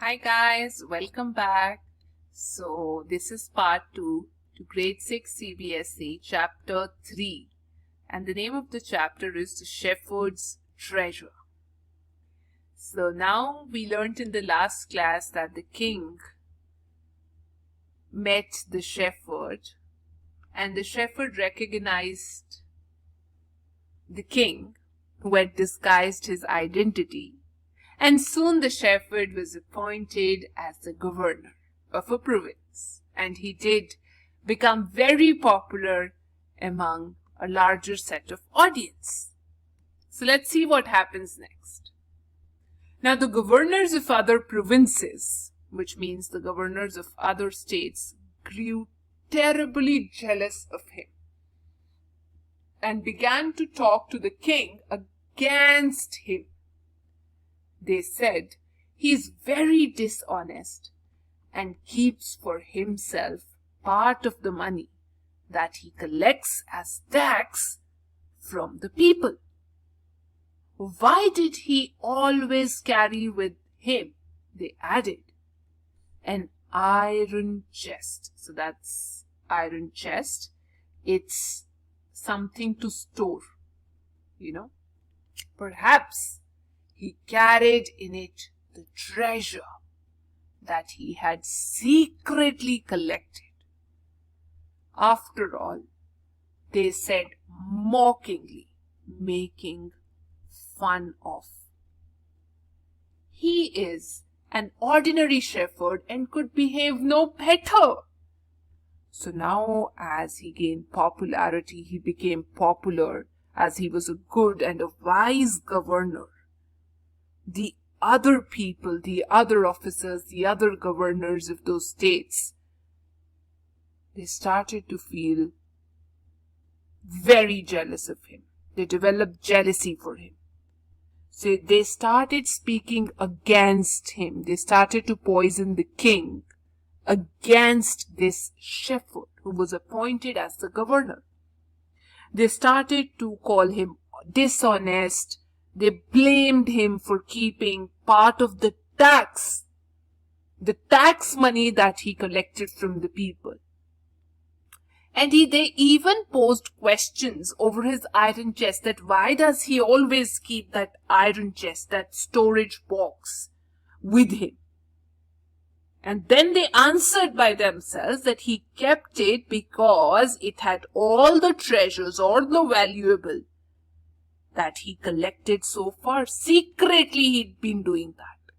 Hi guys, welcome back. So this is part 2 to grade 6 CBSE chapter 3 and the name of the chapter is The Shepherd's Treasure. So now we learnt in the last class that the king met the shepherd and the shepherd recognized the king who had disguised his identity. And soon the shepherd was appointed as the governor of a province, and he did become very popular among a larger set of audience. So let's see what happens next. Now the governors of other provinces, which means the governors of other states, grew terribly jealous of him and began to talk to the king against him. They said, he is very dishonest and keeps for himself part of the money that he collects as tax from the people. Why did he always carry with him, they added, an iron chest? So that's iron chest. It's something to store, Perhaps he carried in it the treasure that he had secretly collected. After all, they said mockingly, making fun of. He is an ordinary shepherd and could behave no better. So now, as he gained popularity, he became popular as he was a good and a wise governor. The other people, the other officers, the other governors of those states, they started to feel very jealous of him. They developed jealousy for him. So they started speaking against him. They started to poison the king against this shepherd who was appointed as the governor. They started to call him dishonest. They blamed him for keeping part of the tax money that he collected from the people. And they even posed questions over his iron chest, that why does he always keep that iron chest, that storage box with him? And then they answered by themselves that he kept it because it had all the treasures, all the valuable that he collected so far. Secretly he'd been doing that.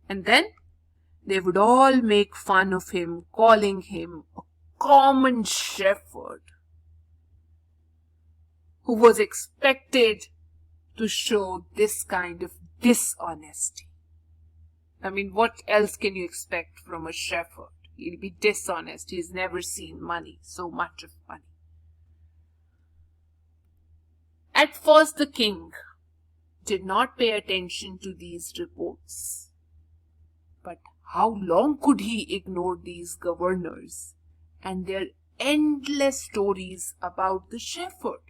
And then they would all make fun of him, calling him a common shepherd who was expected to show this kind of dishonesty. I mean, what else can you expect from a shepherd? He'll be dishonest. He's never seen money, so much of money. At first, the king did not pay attention to these reports. But how long could he ignore these governors and their endless stories about the shepherd?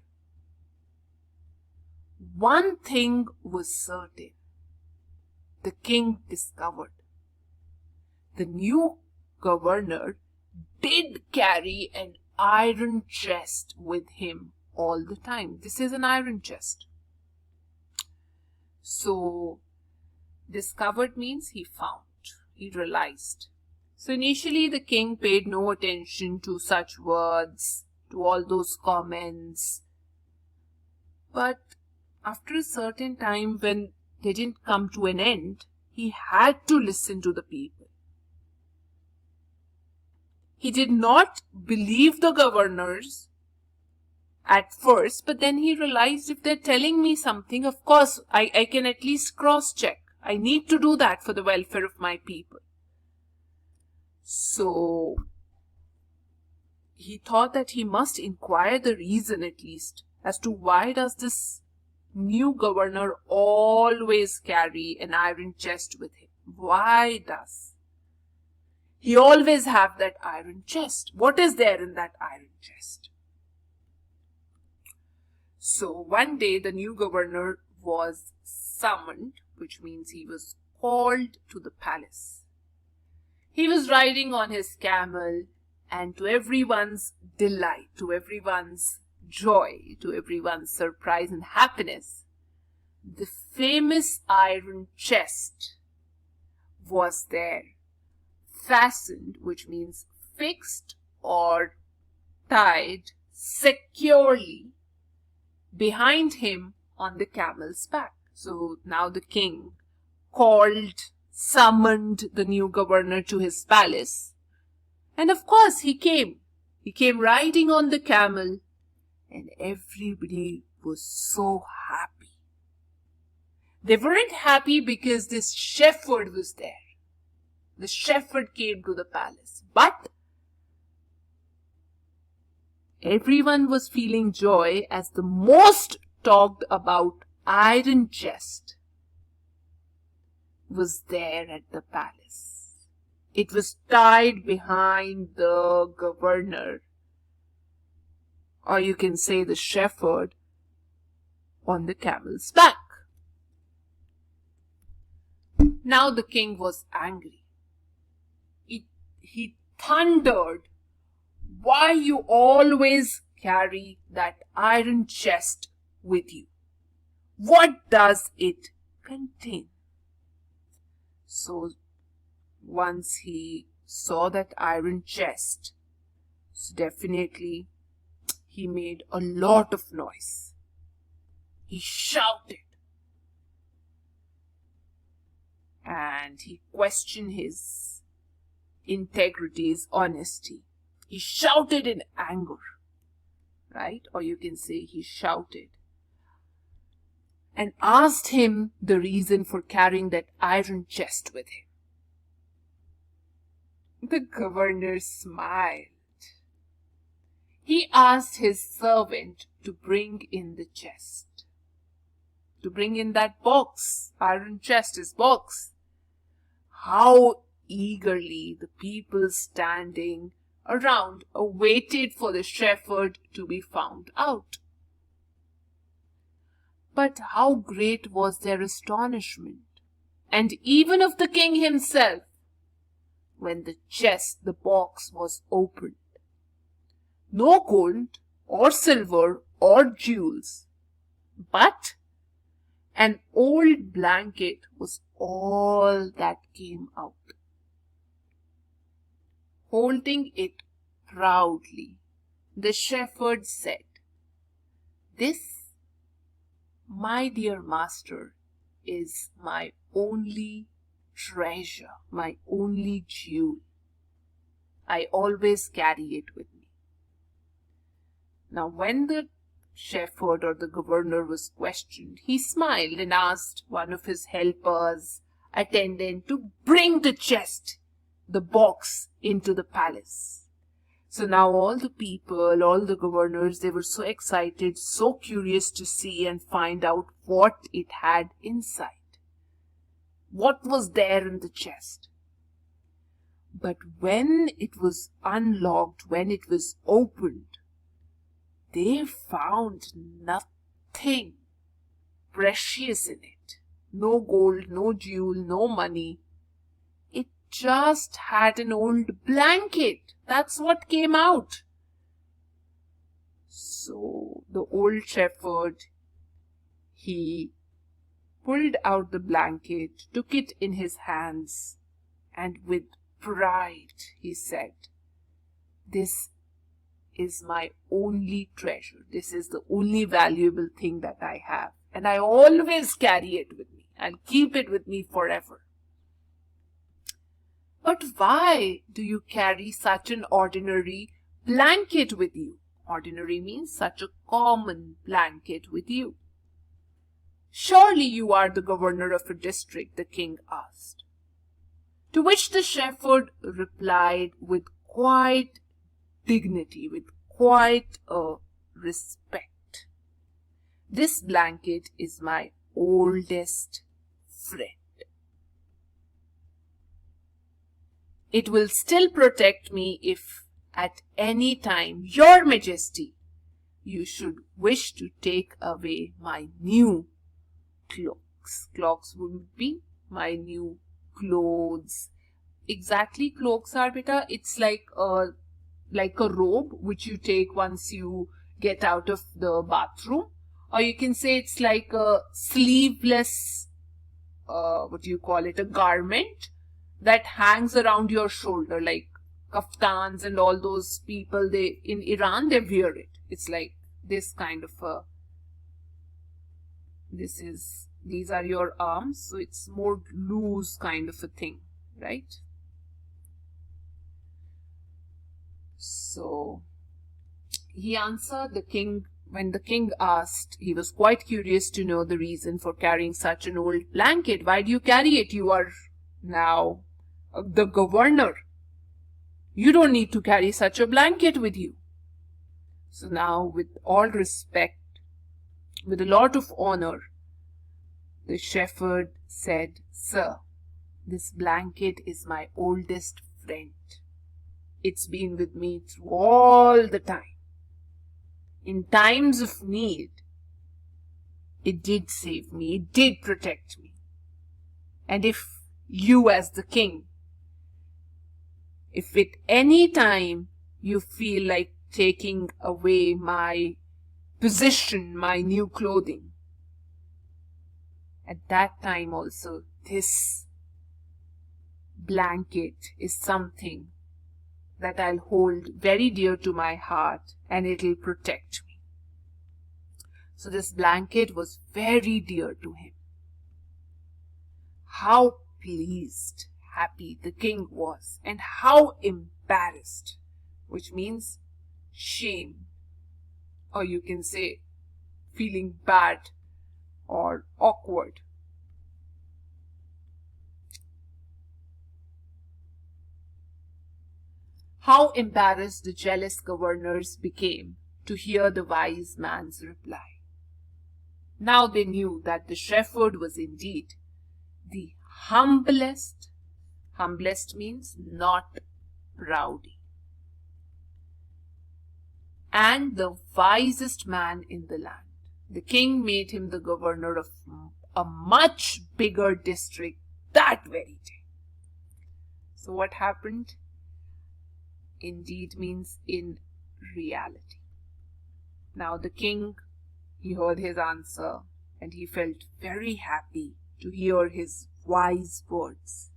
One thing was certain. The king discovered the new governor did carry an iron chest with him all the time. This is an iron chest. So, discovered means he found, he realized. So initially the king paid no attention to such words, to all those comments. But after a certain time, when they didn't come to an end, he had to listen to the people. He did not believe the governors at first, but then he realized, if they're telling me something, of course, I can at least cross-check. I need to do that for the welfare of my people. So, he thought that he must inquire the reason at least as to why does this new governor always carry an iron chest with him. Why does he always have that iron chest? What is there in that iron chest? So one day the new governor was summoned, which means he was called to the palace. He was riding on his camel, and to everyone's delight, to everyone's joy, to everyone's surprise and happiness, the famous iron chest was there, fastened, which means fixed or tied securely behind him on the camel's back. So now the king summoned the new governor to his palace. And of course he came. He came riding on the camel, and everybody was so happy. They weren't happy because this shepherd was there. The shepherd came to the palace. But everyone was feeling joy as the most talked about iron chest was there at the palace. It was tied behind the governor, or you can say the shepherd, on the camel's back. Now the king was angry. He thundered, "Why you always carry that iron chest with you? What does it contain?" So once he saw that iron chest, so definitely he made a lot of noise. He shouted, and he questioned his integrity, his honesty. He shouted in anger, right? Or you can say he shouted, and asked him the reason for carrying that iron chest with him. The governor smiled. He asked his servant to bring in the chest, to bring in that box, iron chest, his box. How eagerly the people standing around awaited for the shepherd to be found out. But how great was their astonishment, and even of the king himself, when the chest, the box, was opened. No gold or silver or jewels, but an old blanket was all that came out. Holding it proudly, the shepherd said, "This, my dear master, is my only treasure, my only jewel. I always carry it with me." Now, when the shepherd or the governor was questioned, he smiled and asked one of his helpers, attendant, to bring the chest, the box, into the palace. So now all the people, all the governors, they were so excited, so curious to see and find out what it had inside. What was there in the chest? But when it was unlocked, when it was opened, they found nothing precious in it. No gold, no jewel, no money. It just had an old blanket. That's what came out. So the old shepherd, he pulled out the blanket, took it in his hands, and with pride he said, "This is my only treasure. This is the only valuable thing that I have, and I always carry it with me. I'll keep it with me forever." "But why do you carry such an ordinary blanket with you?" Ordinary means such a common blanket with you. "Surely you are the governor of a district," the king asked. To which the shepherd replied with quite dignity, with quite a respect, "This blanket is my oldest friend. It will still protect me if at any time, Your Majesty, you should wish to take away my new cloaks." Cloaks would be my new clothes. Exactly, cloaks are beta. It's like a robe which you take once you get out of the bathroom, or you can say it's like a sleeveless, what do you call it, a garment that hangs around your shoulder, like kaftans and all those people, they in Iran, they wear it. It's like this kind of a, these are your arms, so it's more loose kind of a thing, right? So he answered the king. When the king asked, he was quite curious to know the reason for carrying such an old blanket. Why do you carry it? You are now the governor. You don't need to carry such a blanket with you. So now, with all respect, with a lot of honor, the shepherd said, "Sir, this blanket is my oldest friend. It's been with me through all the time. In times of need, it did save me, it did protect me. And if you as the king, if at any time you feel like taking away my position, my new clothing, at that time also this blanket is something that I'll hold very dear to my heart, and it'll protect me." So this blanket was very dear to him. How pleased, happy the king was, and how embarrassed, which means shame, or you can say feeling bad or awkward. How embarrassed the jealous governors became to hear the wise man's reply. Now they knew that the shepherd was indeed the humblest means not rowdy, and the wisest man in the land. The king made him the governor of a much bigger district that very day. So what happened? Indeed means in reality. Now the king, he heard his answer, and he felt very happy to hear his wise words.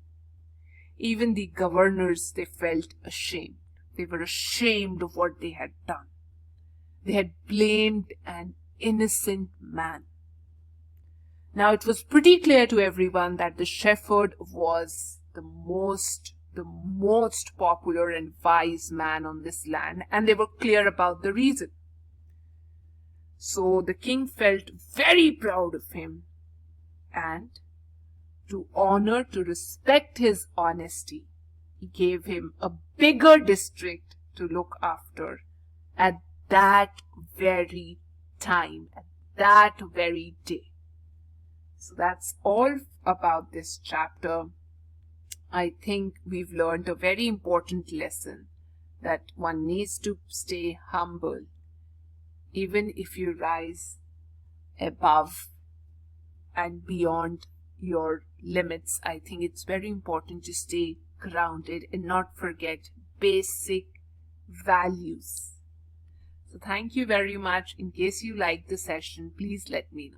Even the governors, they felt ashamed. They were ashamed of what they had done. They had blamed an innocent man. Now it was pretty clear to everyone that the shepherd was the most popular and wise man on this land, and they were clear about the reason. So the king felt very proud of him, and to honor, to respect his honesty, he gave him a bigger district to look after at that very time, at that very day. So that's all about this chapter. I think we've learned a very important lesson, that one needs to stay humble. Even if you rise above and beyond your limits, I think it's very important to stay grounded and not forget basic values. So thank you very much. In case you liked the session, please let me know.